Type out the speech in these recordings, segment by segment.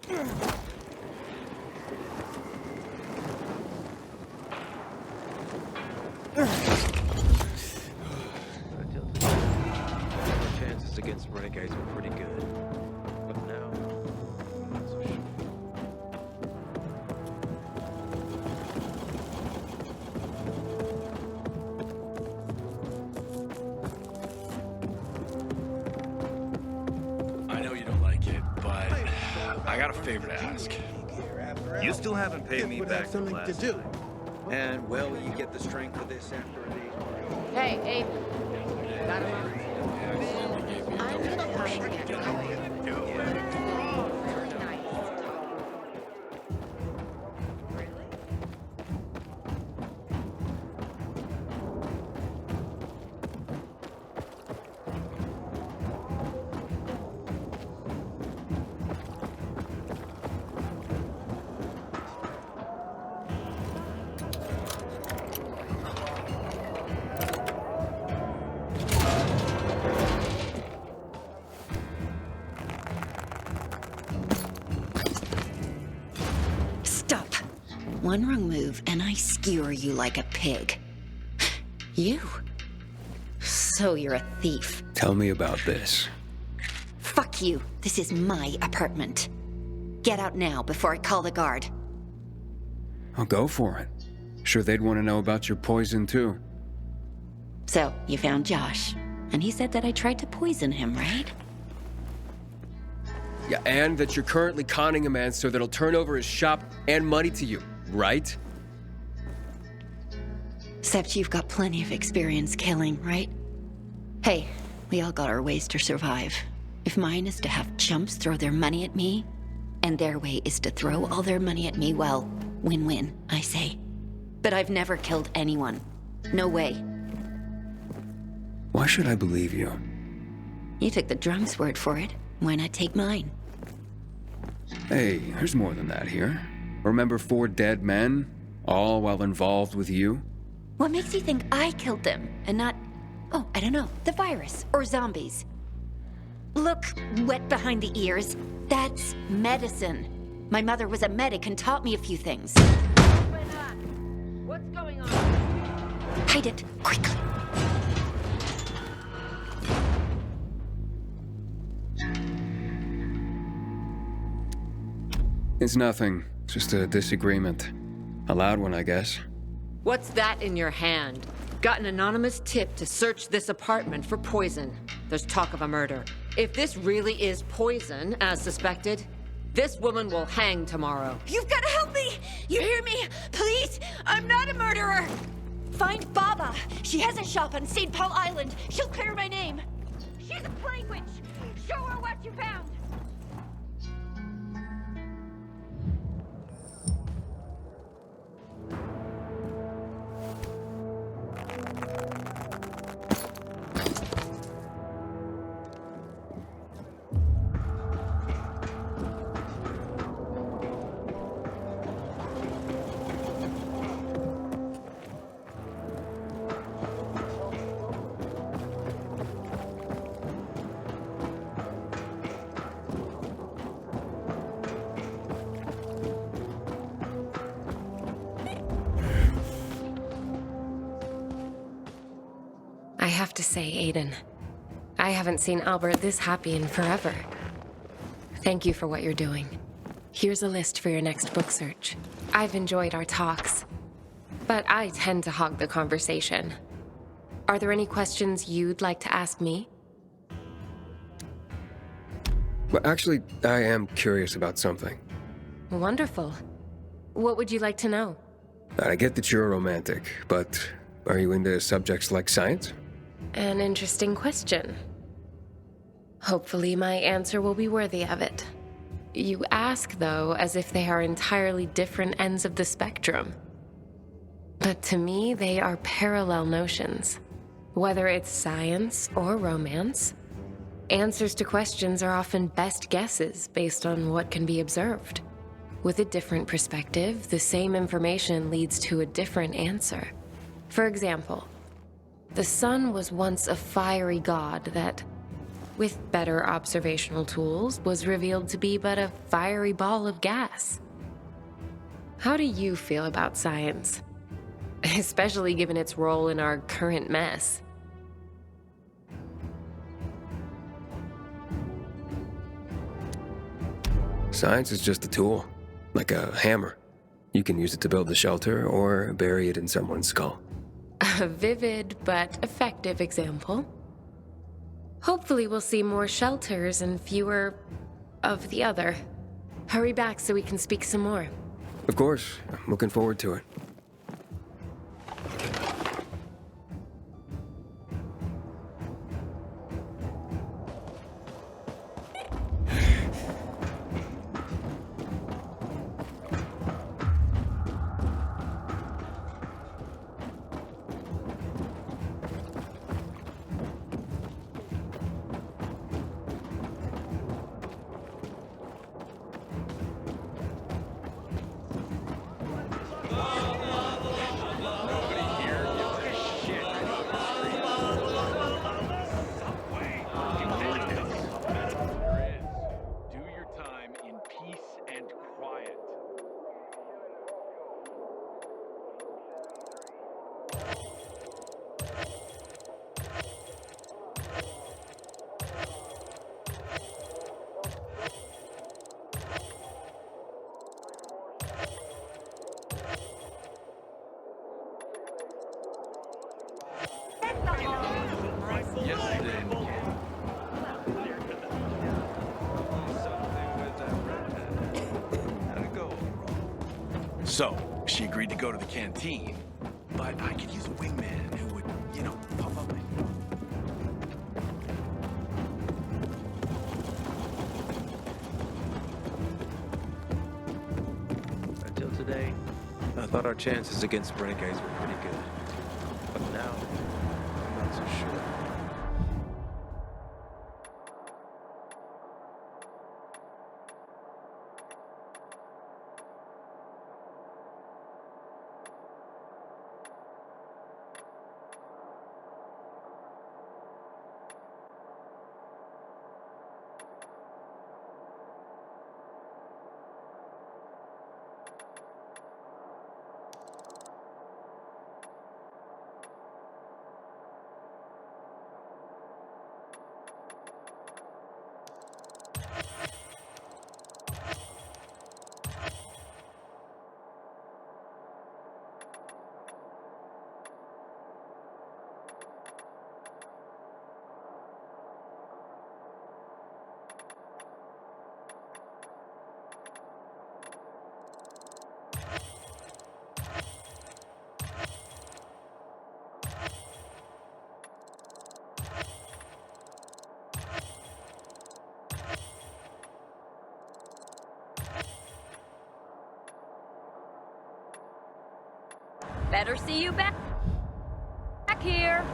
The chances against renegades were pretty good, but now, I'm not so sure. I know you don't like it, but I got a favor to ask. You still haven't paid me back from last time. And, well, you get the strength of this after a day. Hey, Abe. Got him out. I'm gonna help you get going. Stop. One wrong move and I skewer you like a pig. You? So you're a thief. Tell me about this. Fuck you. This is my apartment. Get out now before I call the guard. I'll go for it. Sure they'd want to know about your poison too. So, you found Josh, and he said that I tried to poison him, right? Yeah, and that you're currently conning a man so that he'll turn over his shop and money to you, right? Except you've got plenty of experience killing, right? Hey, we all got our ways to survive. If mine is to have chumps throw their money at me, and their way is to throw all their money at me, well, win-win, I say. But I've never killed anyone. No way. Why should I believe you? You took the drunk's word for it. Why not take mine? Hey, there's more than that here. Remember 4 dead men, all while involved with you? What makes you think I killed them, and not, oh, I don't know, the virus, or zombies? Look, wet behind the ears, that's medicine. My mother was a medic and taught me a few things. What's going on? Hide it, quickly. It's nothing, just a disagreement. A loud one, I guess. What's that in your hand? Got an anonymous tip to search this apartment for poison. There's talk of a murder. If this really is poison, as suspected, this woman will hang tomorrow. You've got to help me! You hear me? Please! I'm not a murderer! Find Baba! She has a shop on St. Paul Island. She'll clear my name. She's a plague witch! Show her what you found! I have to say, Aiden, I haven't seen Albert this happy in forever. Thank you for what you're doing. Here's a list for your next book search. I've enjoyed our talks, but I tend to hog the conversation. Are there any questions you'd like to ask me? Well, actually, I am curious about something. Wonderful. What would you like to know? I get that you're a romantic, but are you into subjects like science? An interesting question. Hopefully my answer will be worthy of it. You ask, though, as if they are entirely different ends of the spectrum. But to me, they are parallel notions. Whether it's science or romance, answers to questions are often best guesses based on what can be observed. With a different perspective, the same information leads to a different answer. For example, the sun was once a fiery god that with better observational tools, was revealed to be but a fiery ball of gas. How do you feel about science? Especially given its role in our current mess. Science is just a tool, like a hammer. You can use it to build a shelter or bury it in someone's skull. A vivid but effective example. Hopefully we'll see more shelters and fewer of the other. Hurry back so we can speak some more. Of course, I'm looking forward to it. Do your time in peace and quiet. Yesterday in the camp. Something with that redhead. How'd it go overall? So, she agreed to go to the canteen, but I could use a wingman who would, pump up my... Until today, I thought our chances against renegades were pretty good. But now, I'm not so sure. Better see you back here.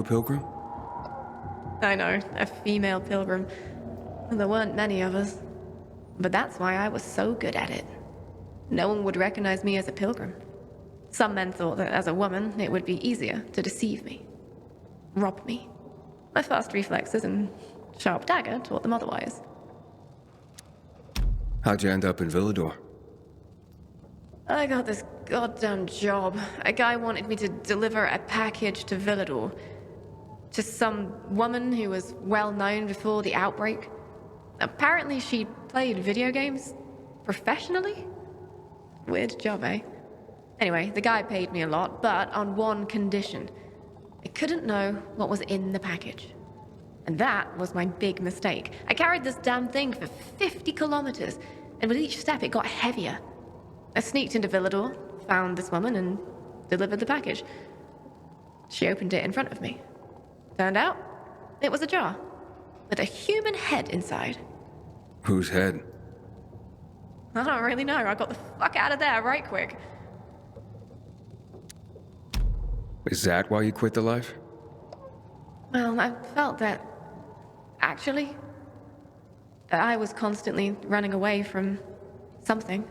pilgrim? I know, a female pilgrim. There weren't many of us. But that's why I was so good at it. No one would recognize me as a pilgrim. Some men thought that as a woman, it would be easier to deceive me, rob me. My fast reflexes and sharp dagger taught them otherwise. How'd you end up in Villador? I got this goddamn job. A guy wanted me to deliver a package to Villador. To some woman who was well known before the outbreak. Apparently she played video games professionally? Weird job, eh? Anyway, the guy paid me a lot, but on one condition. I couldn't know what was in the package. And that was my big mistake. I carried this damn thing for 50 kilometers, and with each step it got heavier. I sneaked into Villador, found this woman, and delivered the package. She opened it in front of me. Turned out, it was a jar, with a human head inside. Whose head? I don't really know. I got the fuck out of there right quick. Is that why you quit the life? Well, I felt that, actually, that I was constantly running away from something.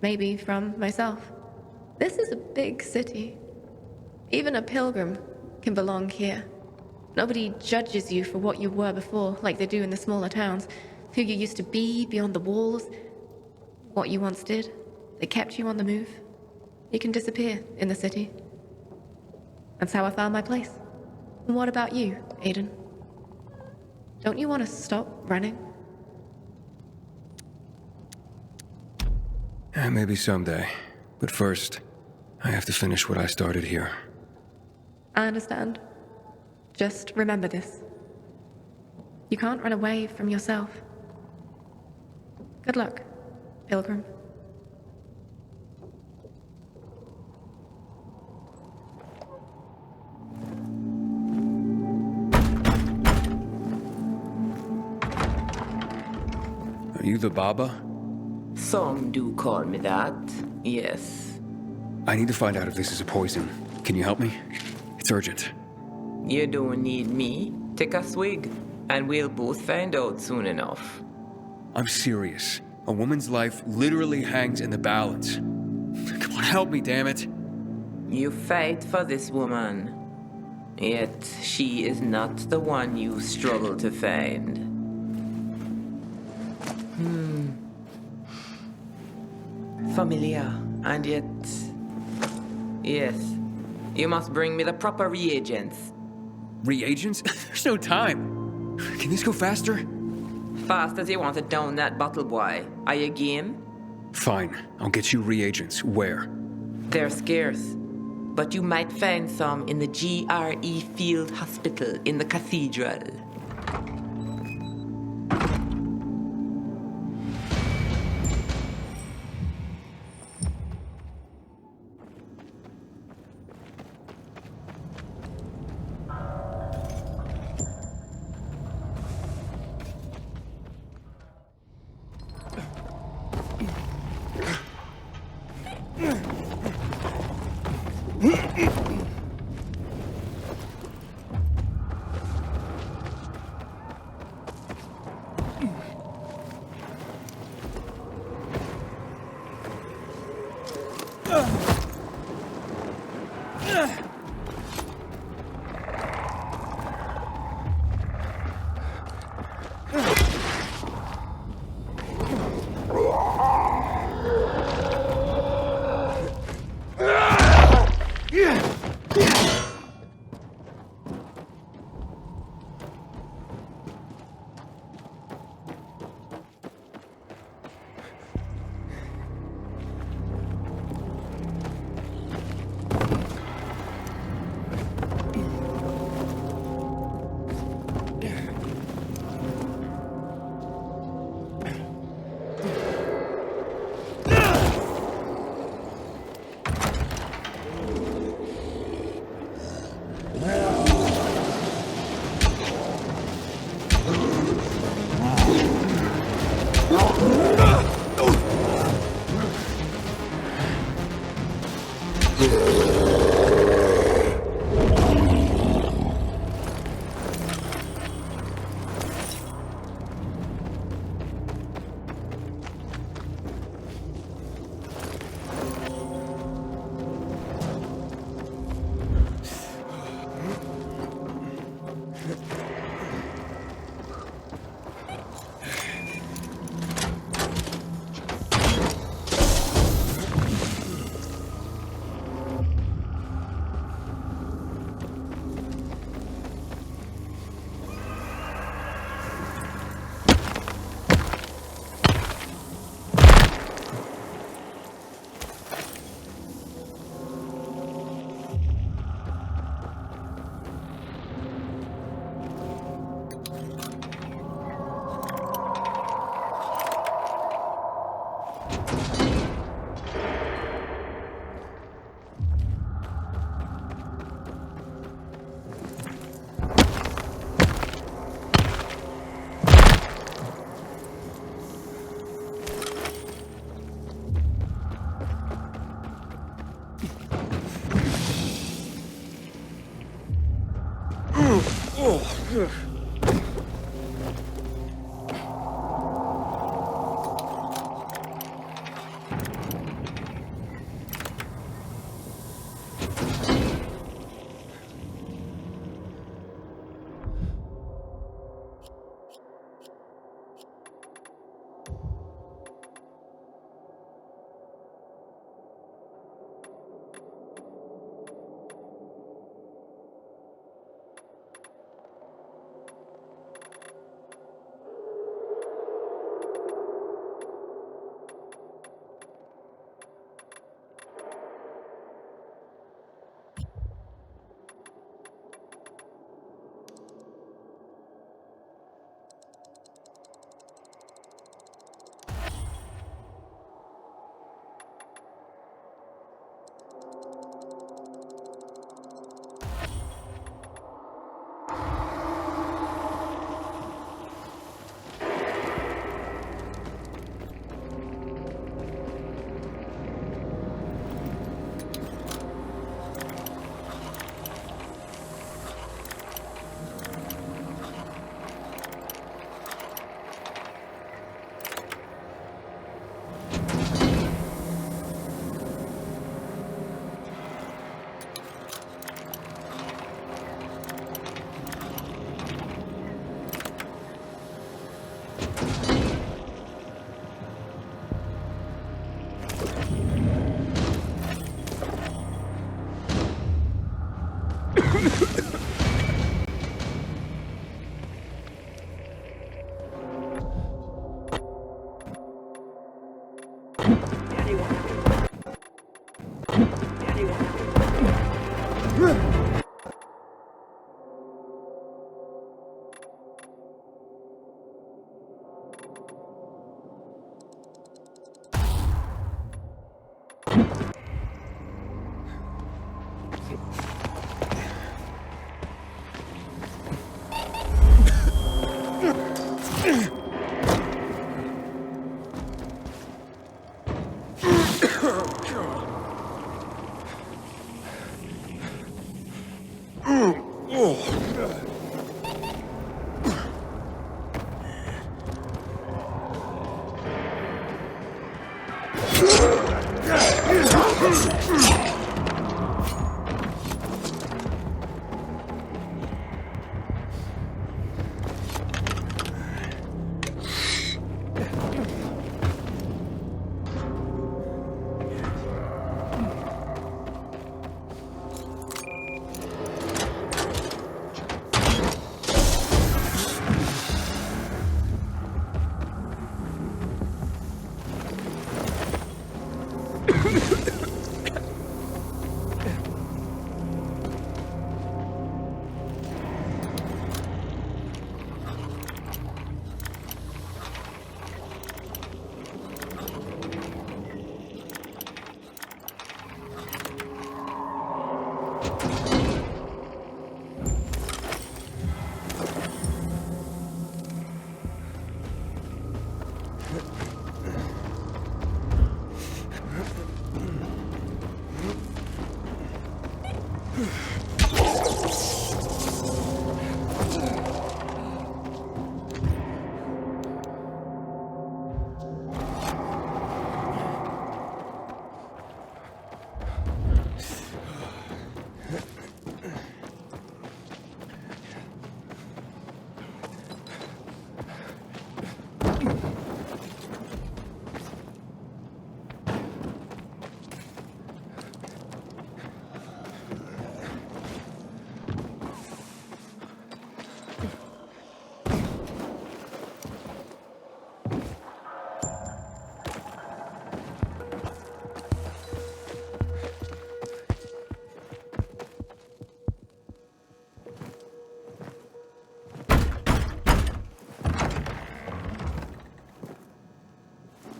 Maybe from myself. This is a big city. Even a pilgrim can belong here. Nobody judges you for what you were before, like they do in the smaller towns. Who you used to be beyond the walls. What you once did. They kept you on the move. You can disappear in the city. That's how I found my place. And what about you, Aiden? Don't you want to stop running? Maybe someday. But first, I have to finish what I started here. I understand. Just remember this. You can't run away from yourself. Good luck, Pilgrim. Are you the Baba? Some do call me that, yes. I need to find out if this is a poison. Can you help me? It's urgent. You don't need me. Take a swig, and we'll both find out soon enough. I'm serious. A woman's life literally hangs in the balance. Come on, help me, damn it. You fight for this woman, yet she is not the one you struggle to find. Familiar, and yet... Yes, you must bring me the proper reagents. Reagents? There's no time. Can this go faster? Fast as you want to down that bottle, boy. Are you game? Fine, I'll get you reagents. Where? They're scarce, but you might find some in the GRE Field Hospital in the cathedral.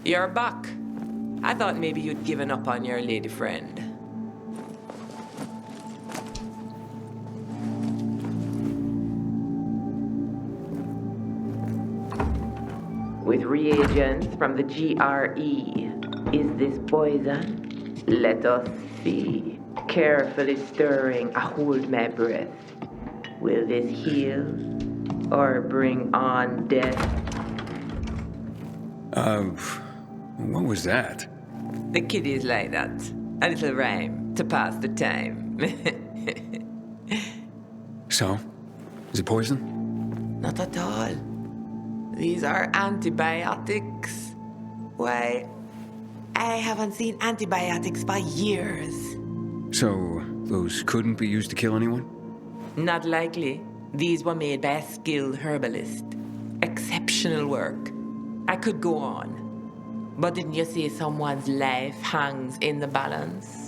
You're back. I thought maybe you'd given up on your lady friend. With reagents from the GRE, is this poison? Let us see. Carefully stirring, I hold my breath. Will this heal or bring on death? What was that? The kiddies like that. A little rhyme to pass the time. So? Is it poison? Not at all. These are antibiotics. Why, I haven't seen antibiotics for years. So, those couldn't be used to kill anyone? Not likely. These were made by a skilled herbalist. Exceptional work. I could go on. But didn't you say someone's life hangs in the balance?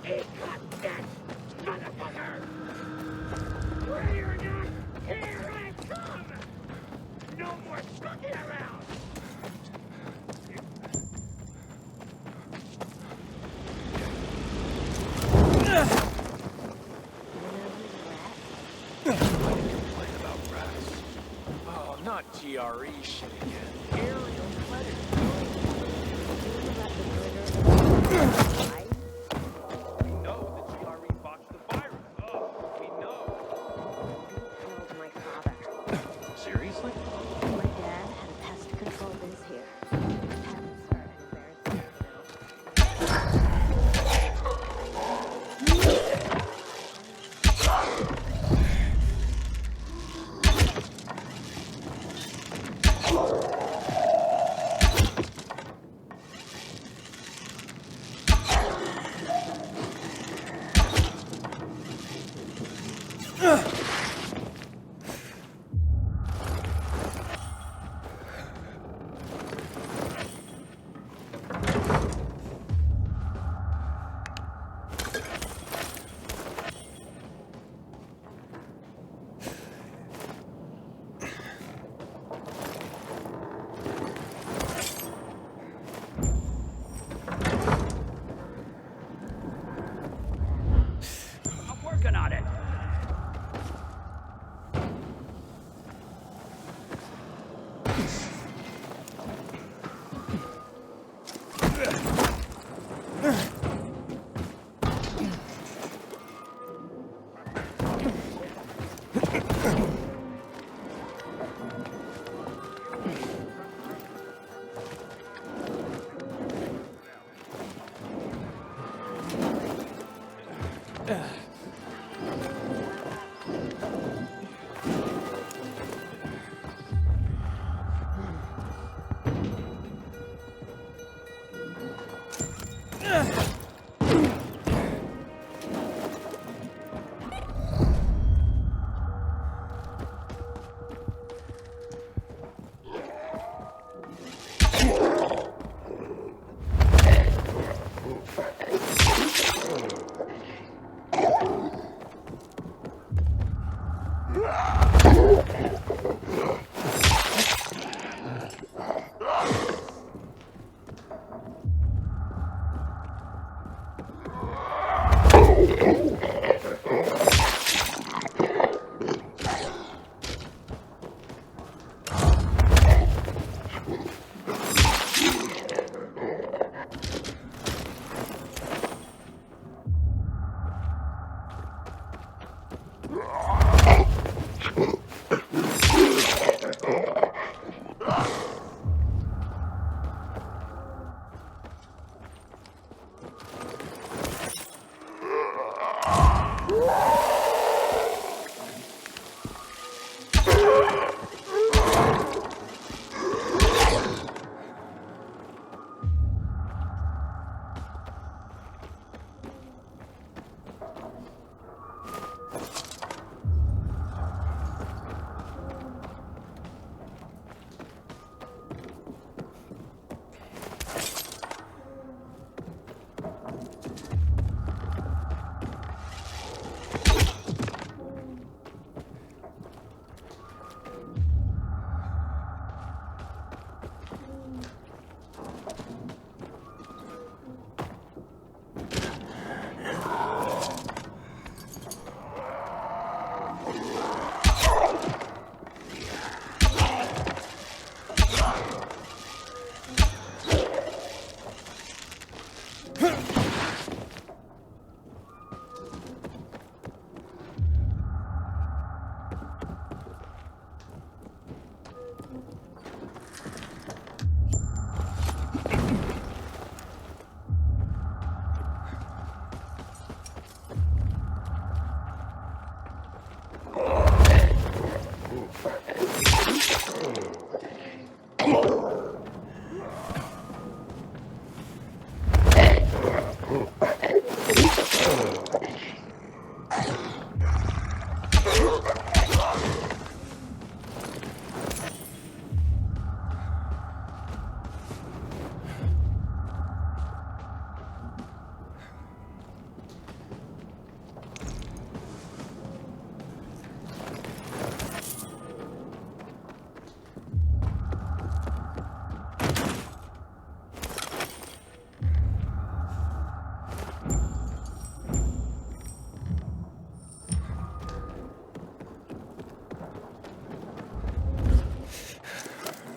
Oh, not GRE shit again. Aerial predator. We know the GRE botched the virus. Oh, we know. Killed my father. Seriously? My dad had a pest control biz here. Pests are an embarrassment, you know. I'm working on it.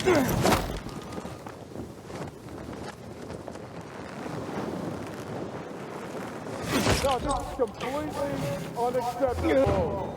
No, this is completely unacceptable.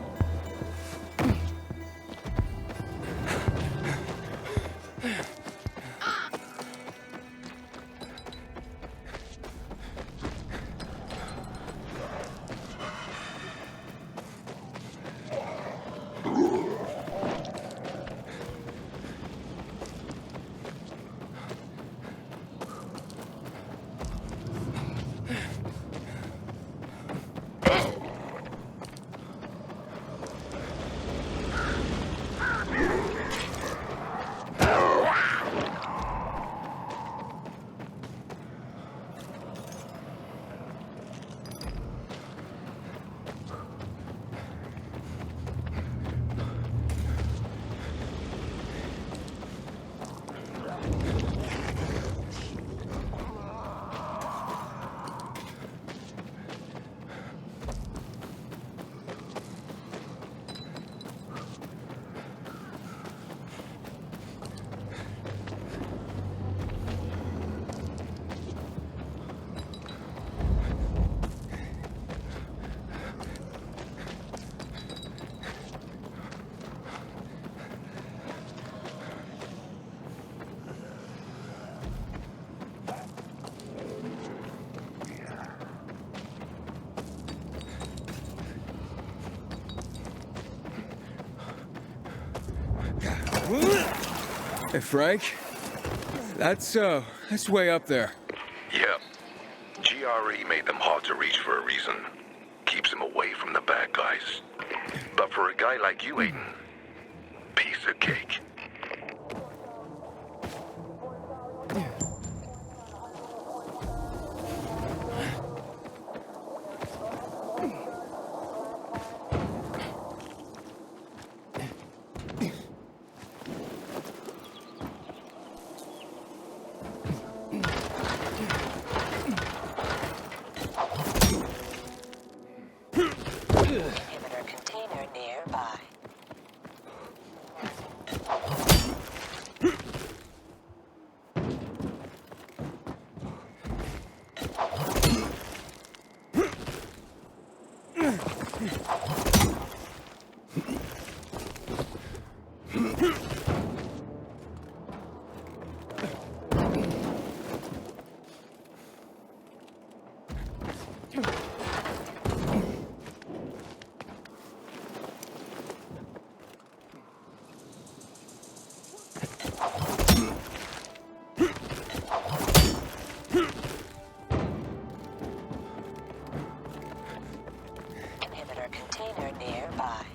Hey, Frank. That's way up there. Yeah. GRE made them hard to reach for a reason. Keeps them away from the bad guys. But for a guy like you, Aiden, piece of cake. Inhibitor container nearby. Inhibitor container nearby.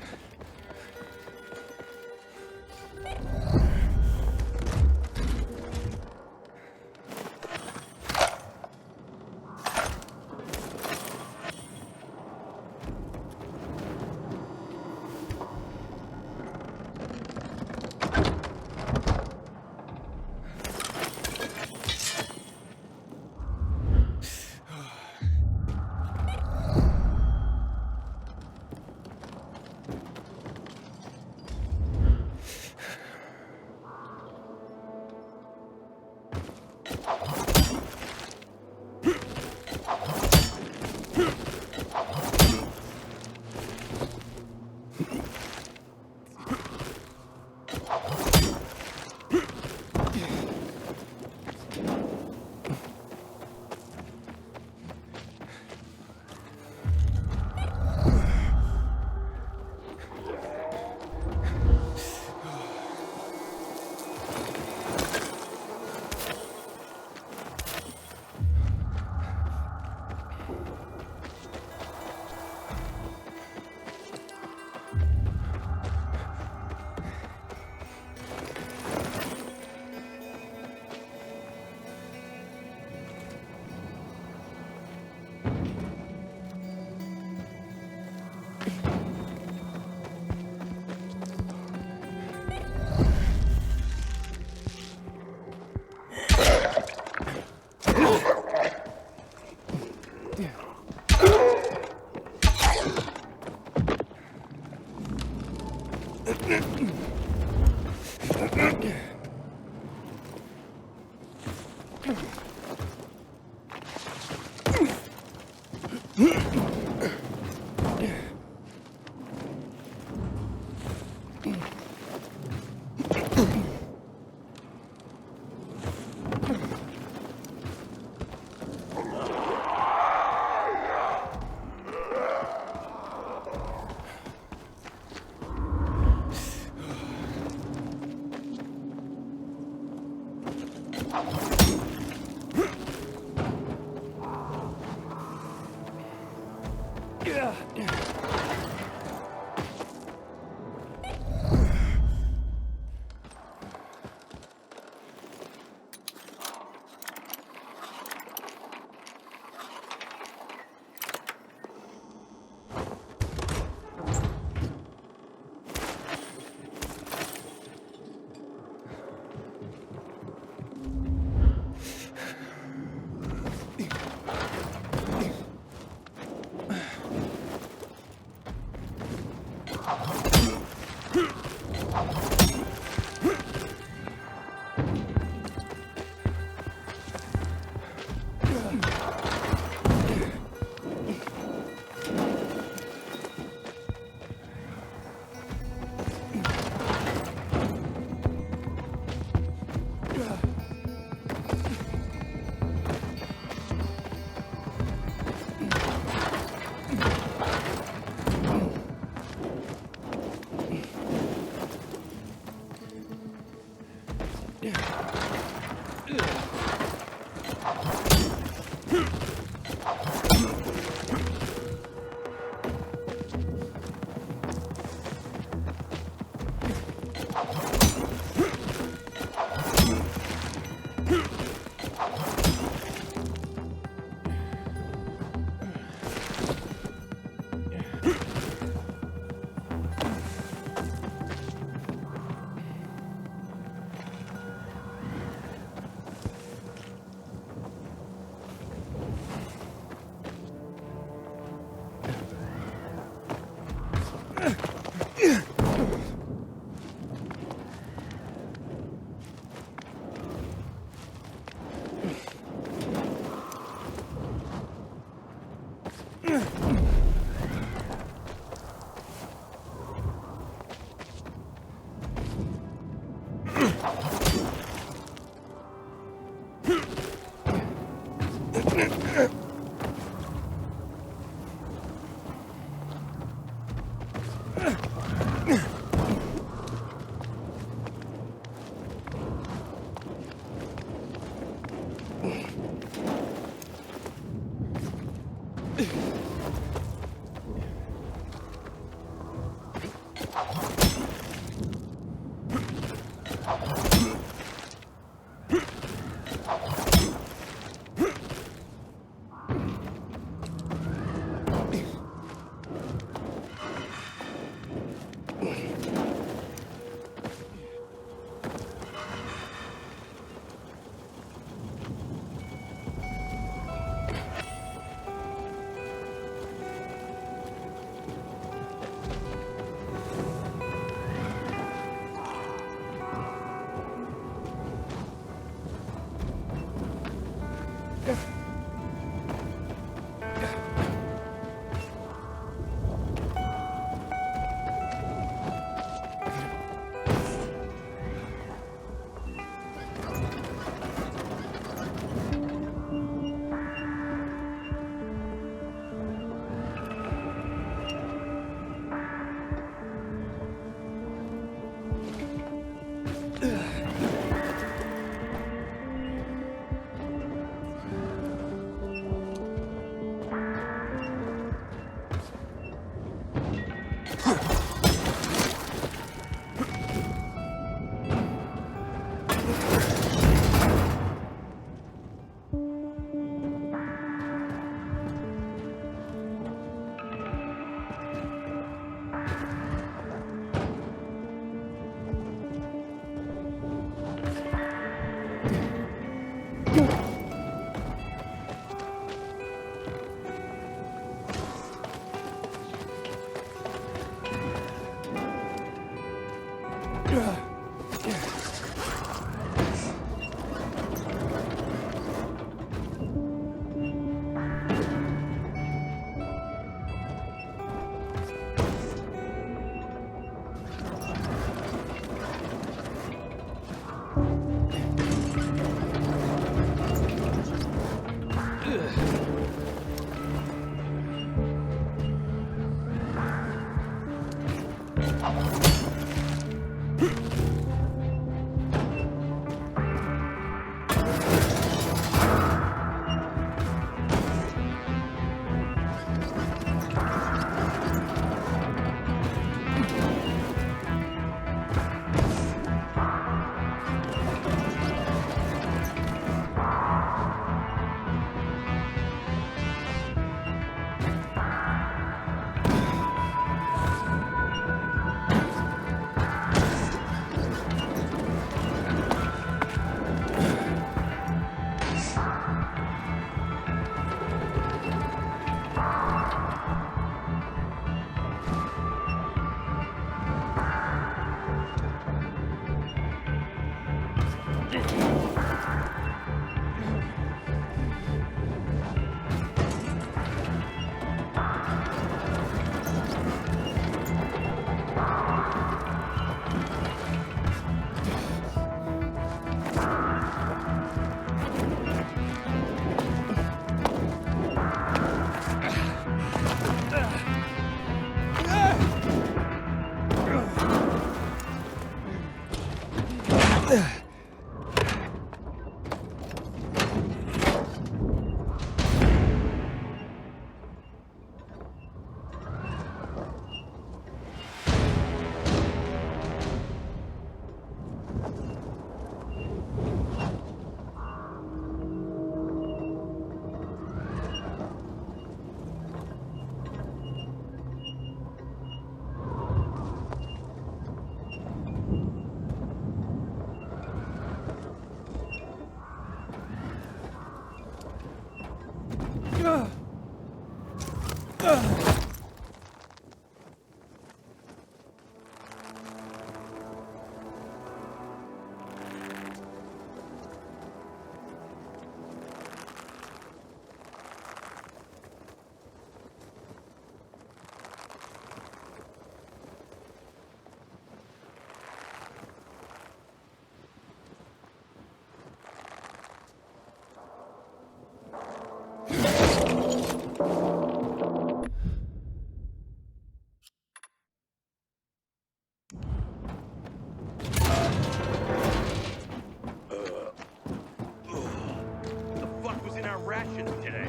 rations today.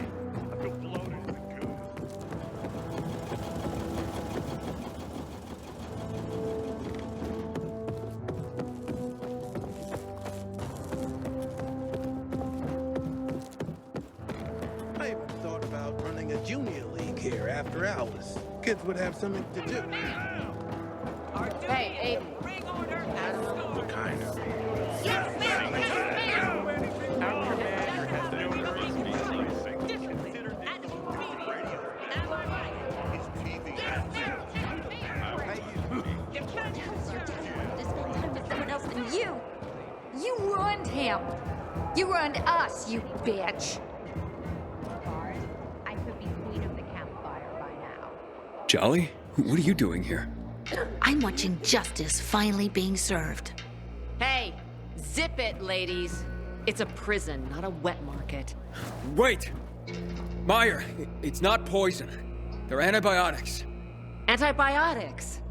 I feel bloated and good. I even thought about running a junior league here after hours. Kids would have something to do. Hey, Aiden. What kind of? Yes, ma'am! Our commander has no nervous feelings. Consider You ruined him. You ruined us, you bitch. I could be queen of the campfire by now. Jolly? What are you doing here? I'm watching justice finally being served. Hey, zip it, ladies. It's a prison, not a wet market. Wait! Meyer, it's not poison. They're antibiotics. Antibiotics?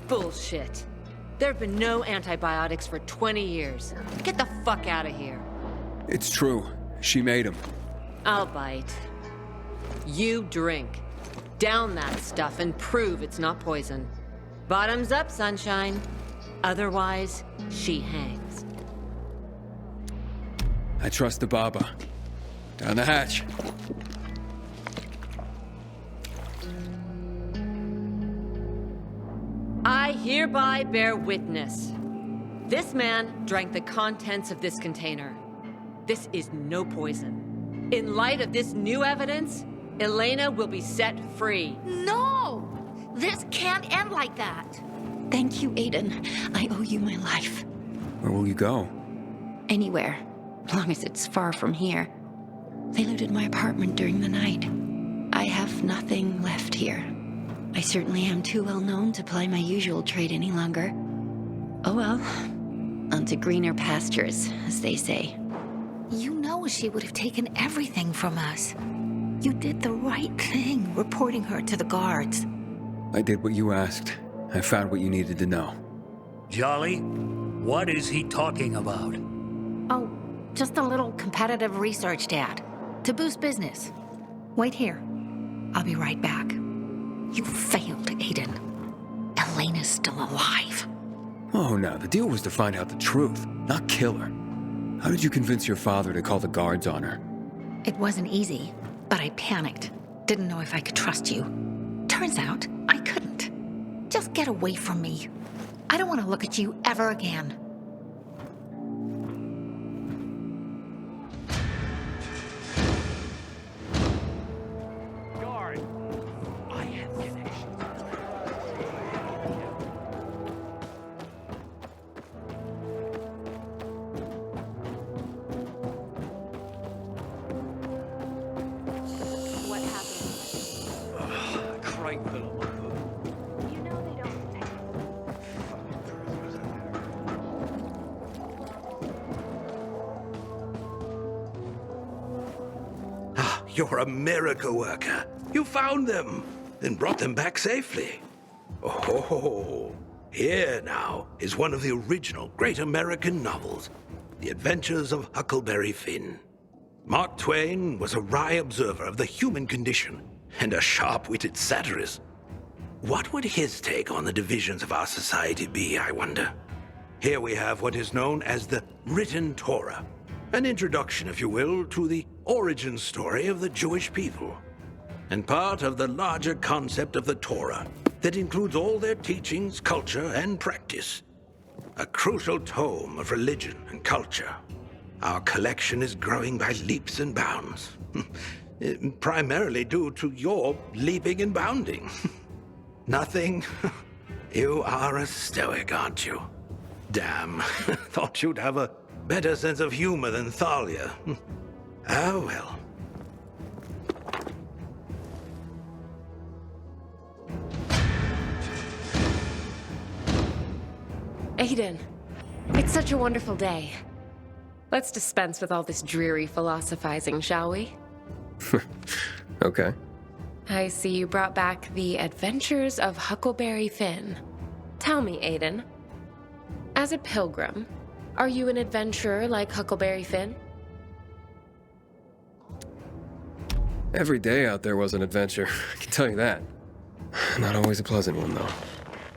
Bullshit. There have been no antibiotics for 20 years. Get the fuck out of here. It's true. She made them. I'll bite. You drink. Down that stuff and prove it's not poison. Bottoms up, sunshine. Otherwise, she hangs. I trust the Baba. Down the hatch. I hereby bear witness. This man drank the contents of this container. This is no poison. In light of this new evidence, Elena will be set free. No! This can't end like that. Thank you, Aiden. I owe you my life. Where will you go? Anywhere, as long as it's far from here. They looted my apartment during the night. I have nothing left here. I certainly am too well known to ply my usual trade any longer. Oh well. On to greener pastures, as they say. You know she would have taken everything from us. You did the right thing, reporting her to the guards. I did what you asked. I found what you needed to know. Jolly, what is he talking about? Oh, just a little competitive research, Dad. To boost business. Wait here. I'll be right back. You failed, Aiden. Elena's still alive. Oh, no, the deal was to find out the truth, not kill her. How did you convince your father to call the guards on her? It wasn't easy, but I panicked. Didn't know if I could trust you. Turns out, I couldn't. Just get away from me. I don't want to look at you ever again. Guard, I have connections. What happened? Crate fell on my hood. You know they don't protect. Ah, you're a miracle worker. You found them, then brought them back safely. Oh, here now is one of the original great American novels, The Adventures of Huckleberry Finn. Mark Twain was a wry observer of the human condition and a sharp-witted satirist. What would his take on the divisions of our society be, I wonder? Here we have what is known as the Written Torah, an introduction, if you will, to the origin story of the Jewish people, and part of the larger concept of the Torah that includes all their teachings, culture, and practice. A crucial tome of religion and culture. Our collection is growing by leaps and bounds. primarily due to your leaping and bounding. Nothing? You are a stoic, aren't you? Damn, thought you'd have a better sense of humor than Thalia. Oh well. Aiden, it's such a wonderful day. Let's dispense with all this dreary philosophizing, shall we? Okay. I see you brought back the Adventures of Huckleberry Finn. Tell me, Aiden, as a pilgrim, are you an adventurer like Huckleberry Finn? Every day out there was an adventure, I can tell you that. Not always a pleasant one, though.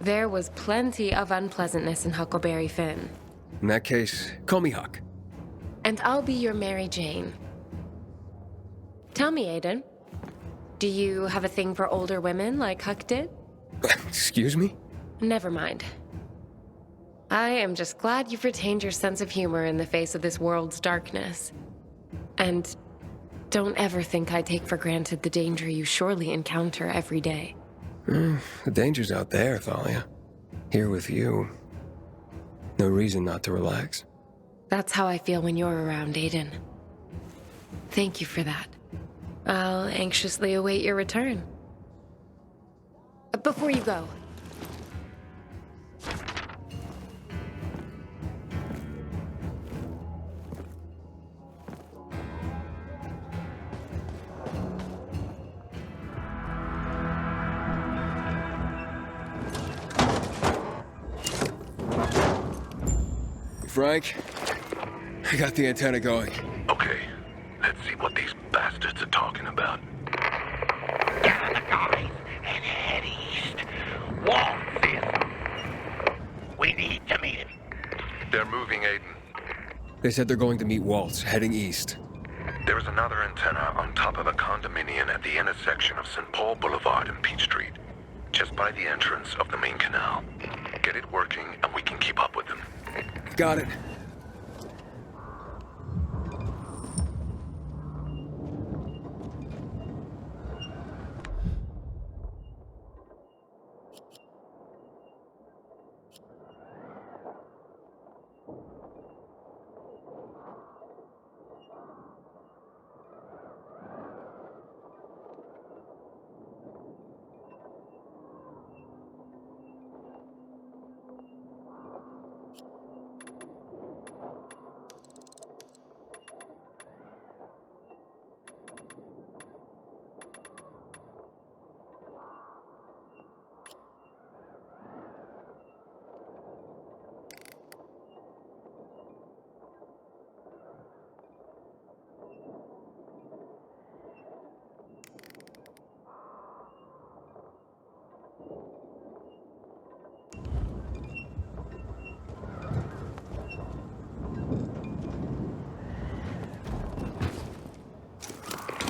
There was plenty of unpleasantness in Huckleberry Finn. In that case, call me Huck. And I'll be your Mary Jane. Tell me, Aiden, do you have a thing for older women like Huck did? Excuse me? Never mind. I am just glad you've retained your sense of humor in the face of this world's darkness. And don't ever think I take for granted the danger you surely encounter every day. The danger's out there, Thalia. Here with you. No reason not to relax. That's how I feel when you're around, Aiden. Thank you for that. I'll anxiously await your return. Before you go. Frank, I got the antenna going. Okay, let's see what these bastards are talking about. Gather the guys and head east. Waltz is. We need to meet him. They're moving, Aiden. They said they're going to meet Waltz, heading east. There is another antenna on top of a condominium at the intersection of St. Paul Boulevard and Peach Street, just by the entrance of the main canal. Get it working and we can keep up with them. Got it.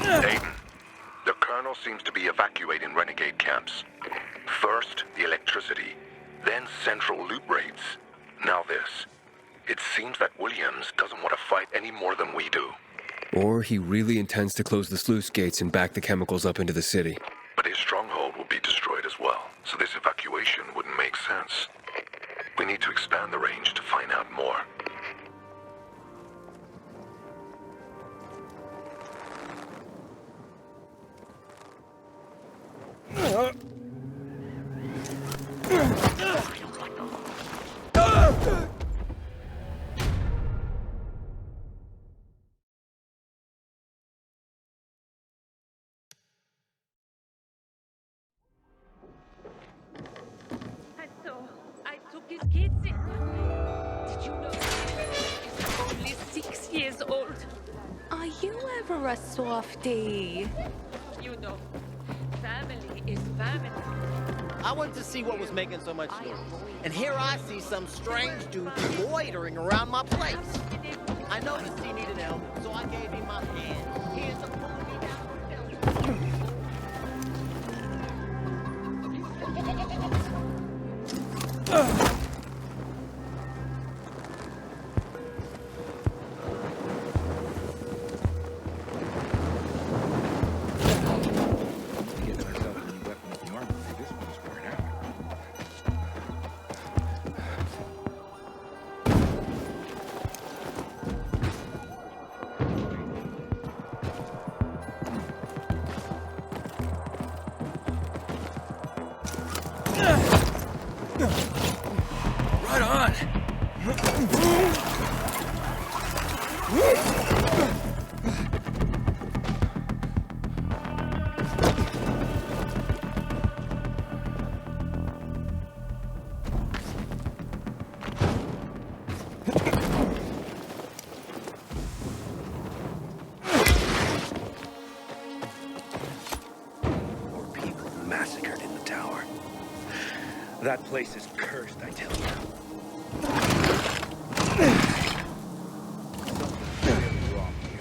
Aiden, the Colonel seems to be evacuating renegade camps. First, the electricity, then central loot raids. Now this. It seems that Williams doesn't want to fight any more than we do. Or he really intends to close the sluice gates and back the chemicals up into the city. But his stronghold will be destroyed as well, so this evacuation wouldn't make sense. We need to expand the range to find out more. I took his kids in. Did you know he's only 6 years old? Are you ever a softie? You know, family is family. I went to see what was making so much noise. And here I see some strange dude loitering around my place. I noticed he needed help, so I gave him my hand. He ends up pulling me down. Right on! More people massacred in the tower. That place is cursed, I tell you. Something's really wrong here.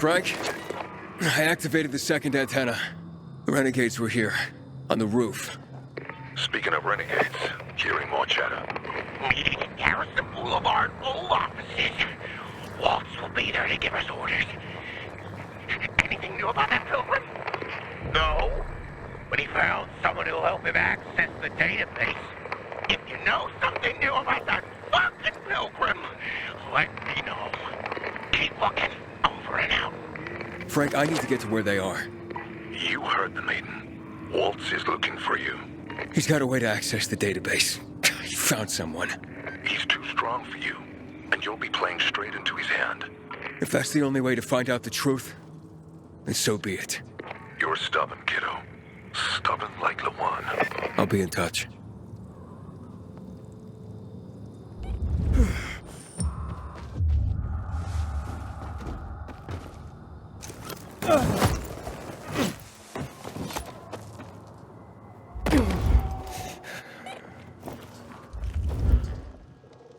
Frank, I activated the second antenna. The renegades were here, on the roof. Speaking of renegades, hearing more chatter. Meeting in Garrison Boulevard, old offices. Waltz will be there to give us orders. Anything new about that pilgrim? No, but he found someone who'll help him access the database. If you know something new about that fucking pilgrim, let me know. Keep looking. Over and out. Frank, I need to get to where they are. You heard the maiden. Waltz is looking for you. He's got a way to access the database. He found someone. He's too strong for you, and you'll be playing straight into his hand. If that's the only way to find out the truth, then so be it. You're stubborn, kiddo. Stubborn like Lawan. I'll be in touch.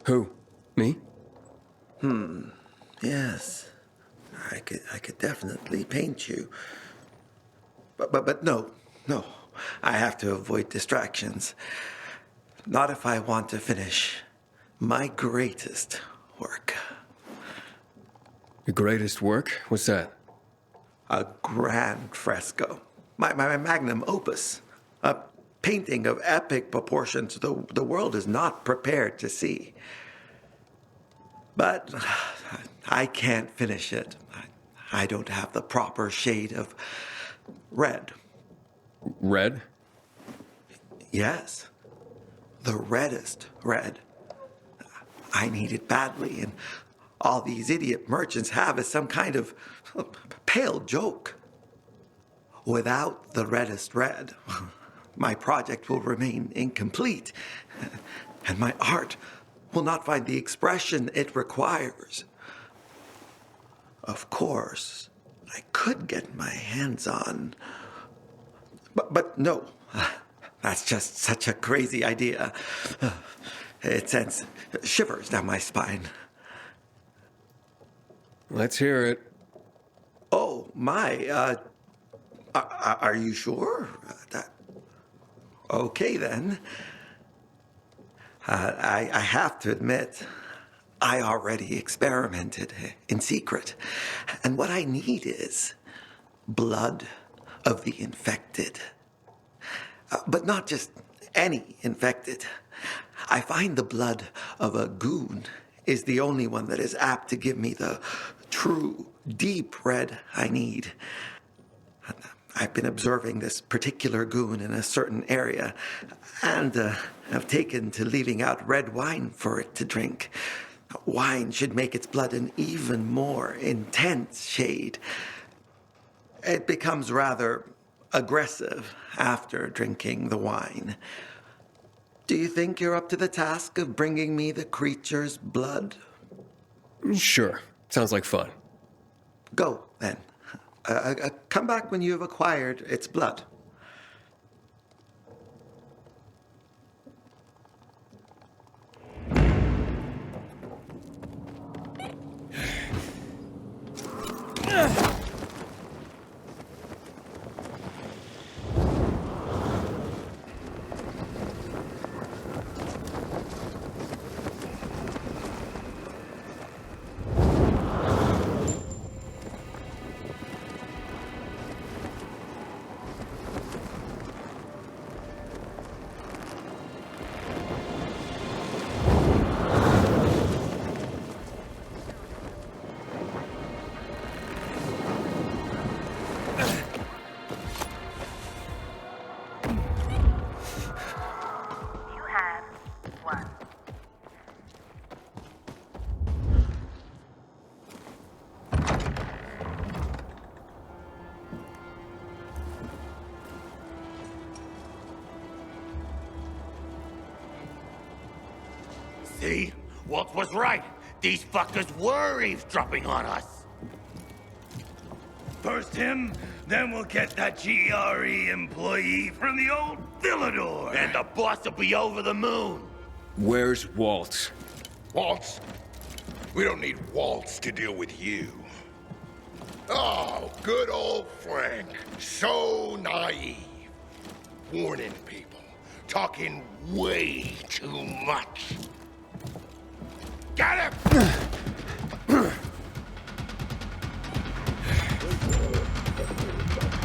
Who? Me? Yes. I could definitely paint you. But no. I have to avoid distractions. Not if I want to finish my greatest work. Your greatest work? What's that? A grand fresco. My magnum opus. A painting of epic proportions the world is not prepared to see. But I can't finish it. I don't have the proper shade of red. Red? Yes. The reddest red. I need it badly, and all these idiot merchants have is some kind of pale joke. Without the reddest red, my project will remain incomplete, and my art will not find the expression it requires. Of course, I could get my hands on... But no, that's just such a crazy idea. It sends shivers down my spine. Let's hear it. Oh, my, are you sure? Okay, then. I have to admit, I already experimented in secret. And what I need is blood of the infected. But not just any infected. I find the blood of a goon is the only one that is apt to give me the true, deep red I need. I've been observing this particular goon in a certain area, and have taken to leaving out red wine for it to drink. Wine should make its blood an even more intense shade. It becomes rather aggressive after drinking the wine. Do you think you're up to the task of bringing me the creature's blood? Sure. Sounds like fun. Go, then. Come back when you have acquired its blood. See? Walt was right. These fuckers were eavesdropping on us. First him, then we'll get that GRE employee from the old Villador. And the boss will be over the moon. Where's Walt? Waltz? We don't need Waltz to deal with you. Oh, good old Frank. So naive. Warning people. Talking way too much. Got him!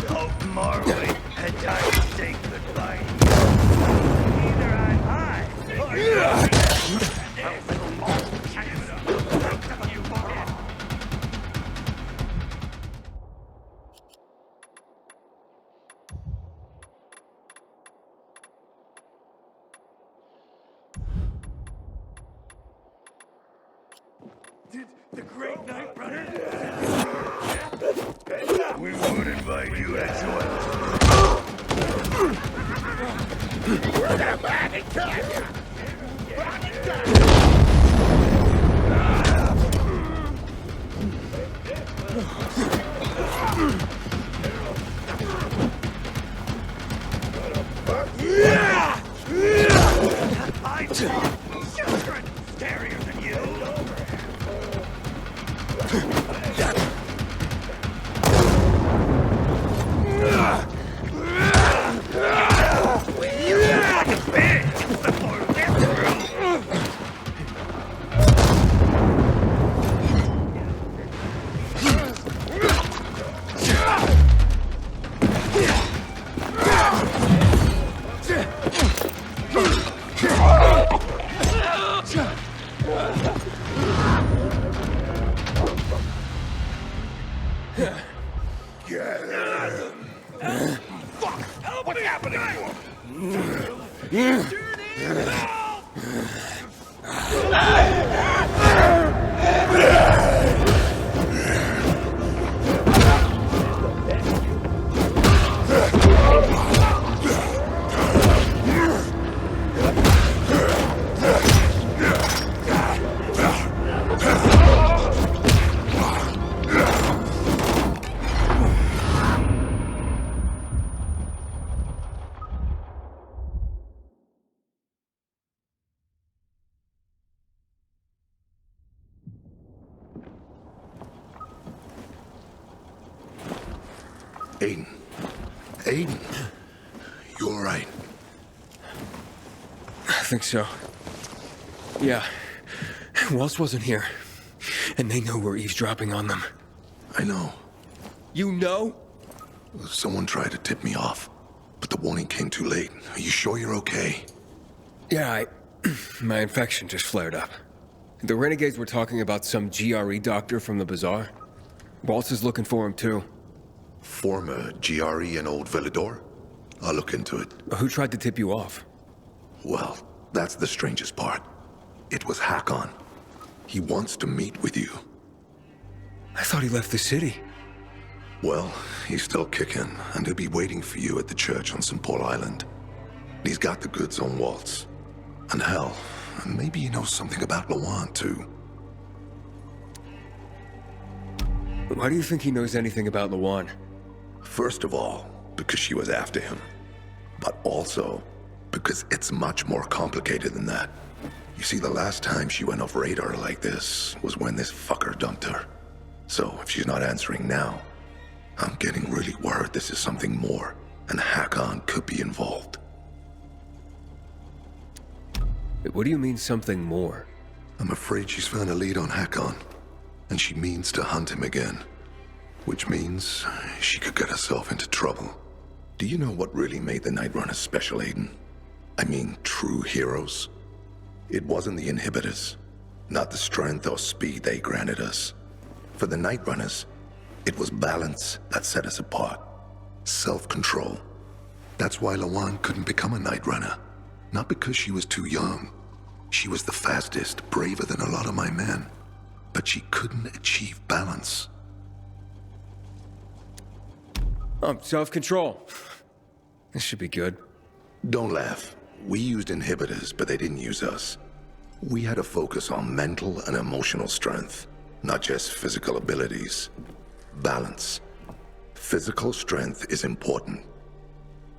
Hope Marley had time to say goodbye. Either I'm high or you're the Great Night Runner? We would invite you to join us. Get back and catch ya! I'm children scarier than you. Like a bitch before this room. Fuck! What's happening to him? Aiden. Aiden. You all right? I think so. Yeah. Waltz wasn't here. And they know we're eavesdropping on them. I know. You know? Someone tried to tip me off, but the warning came too late. Are you sure you're okay? Yeah, my infection just flared up. The renegades were talking about some GRE doctor from the bazaar. Waltz is looking for him, too. Former GRE in Old Villador? I'll look into it. Who tried to tip you off? Well, that's the strangest part. It was Hakon. He wants to meet with you. I thought he left the city. Well, he's still kicking, and he'll be waiting for you at the church on St. Paul Island. He's got the goods on Waltz. And hell, maybe he knows something about Lawan, too. Why do you think he knows anything about Lawan? First of all, because she was after him. But also, because it's much more complicated than that. You see, the last time she went off radar like this was when this fucker dumped her. So, if she's not answering now, I'm getting really worried this is something more, and Hakon could be involved. What do you mean, something more? I'm afraid she's found a lead on Hakon, and she means to hunt him again. Which means she could get herself into trouble. Do you know what really made the Night Runners special, Aiden? I mean, true heroes? It wasn't the inhibitors, not the strength or speed they granted us. For the Night Runners, it was balance that set us apart. Self-control. That's why Lawan couldn't become a Night Runner. Not because she was too young. She was the fastest, braver than a lot of my men. But she couldn't achieve balance. Self-control. This should be good. Don't laugh. We used inhibitors, but they didn't use us. We had to focus on mental and emotional strength, not just physical abilities. Balance. Physical strength is important,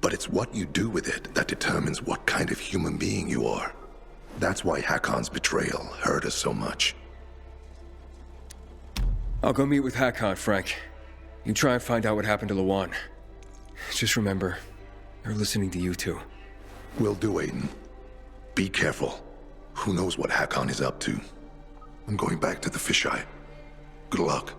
but it's what you do with it that determines what kind of human being you are. That's why Hakon's betrayal hurt us so much. I'll go meet with Hakon, Frank. You try and find out what happened to Lawan. Just remember, they're listening to you two. Will do, Aiden. Be careful. Who knows what Hakon is up to? I'm going back to the fisheye. Good luck.